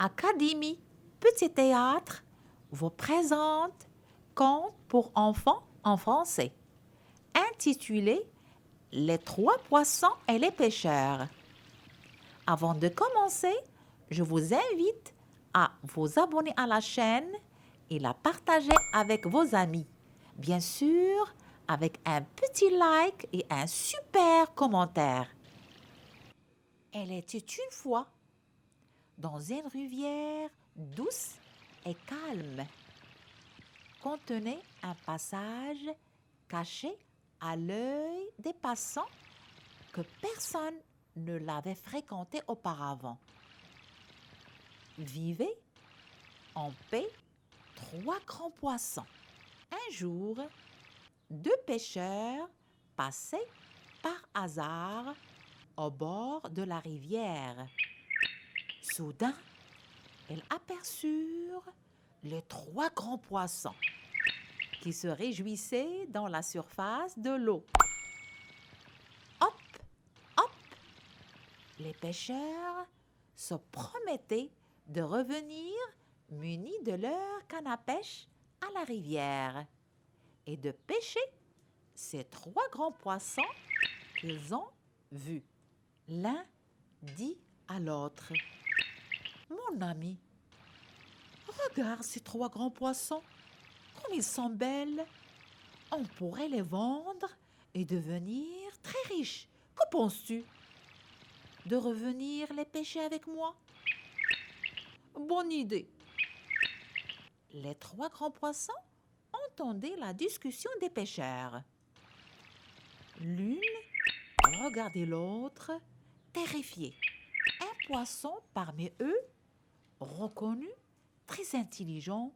Académie Petit Théâtre vous présente Contes pour enfants en français, intitulé Les trois poissons et les pêcheurs. Avant de commencer, je vous invite à vous abonner à la chaîne et la partager avec vos amis. Bien sûr, avec un petit like et un super commentaire. Elle était une fois dans une rivière douce et calme, contenait un passage caché à l'œil des passants que personne ne l'avait fréquenté auparavant. Vivaient en paix trois grands poissons. Un jour, deux pêcheurs passaient par hasard au bord de la rivière. Soudain, ils aperçurent les trois grands poissons qui se réjouissaient dans la surface de l'eau. Hop, hop, les pêcheurs se promettaient de revenir munis de leur canne à pêche à la rivière et de pêcher ces trois grands poissons qu'ils ont vus. L'un dit à l'autre: « Mon ami, regarde ces trois grands poissons, comme ils sont belles. On pourrait les vendre et devenir très riches. Que penses-tu? De revenir les pêcher avec moi? » Bonne idée. Les trois grands poissons entendaient la discussion des pêcheurs. L'une regardait l'autre, terrifiée. Un poisson parmi eux, reconnu, très intelligent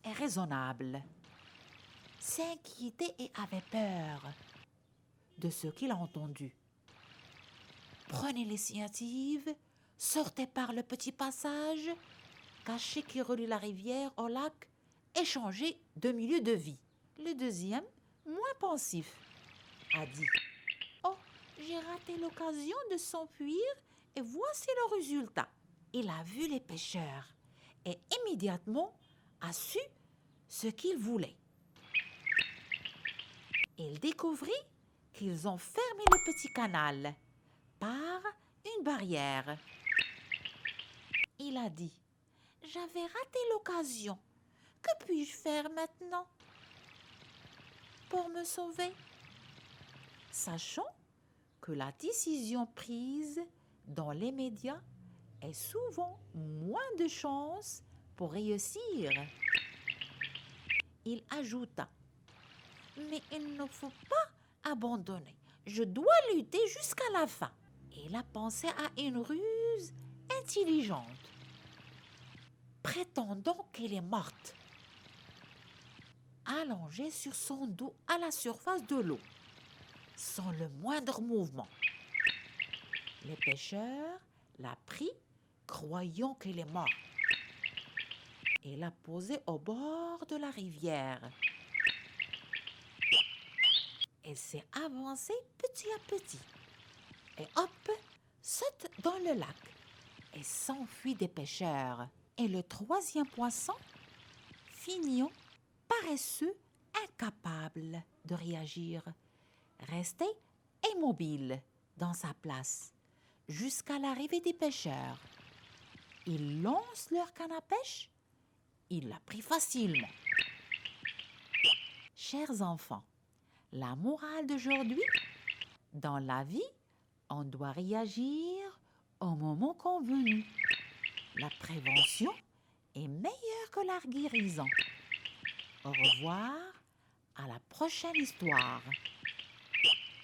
et raisonnable, s'inquiétait et avait peur de ce qu'il a entendu. Prenez l'initiative, sortez par le petit passage caché qui relie la rivière au lac et changez de milieu de vie. Le deuxième, moins pensif, a dit: « Oh, j'ai raté l'occasion de s'enfuir et voici le résultat. » Il a vu les pêcheurs et immédiatement a su ce qu'ils voulaient. Il découvrit qu'ils ont fermé le petit canal par une barrière. Il a dit: « J'avais raté l'occasion. Que puis-je faire maintenant pour me sauver ?» Sachant que la décision prise dans les médias est souvent moins de chances pour réussir, il ajouta: « Mais il ne faut pas abandonner. Je dois lutter jusqu'à la fin. » Il a pensé à une ruse intelligente, prétendant qu'elle est morte, allongée sur son dos à la surface de l'eau, sans le moindre mouvement. Les pêcheurs l'a pris, croyant qu'elle est morte, et l'a posée au bord de la rivière. Elle s'est avancée petit à petit, et hop, saute dans le lac et s'enfuit des pêcheurs. Et le troisième poisson, feignant, paresseux, incapable de réagir, restait immobile dans sa place jusqu'à l'arrivée des pêcheurs. Ils lancent leur canne à pêche, il l'a pris facilement. Chers enfants, la morale d'aujourd'hui: dans la vie, on doit réagir au moment convenu. La prévention est meilleure que la guérison. Au revoir, à la prochaine histoire.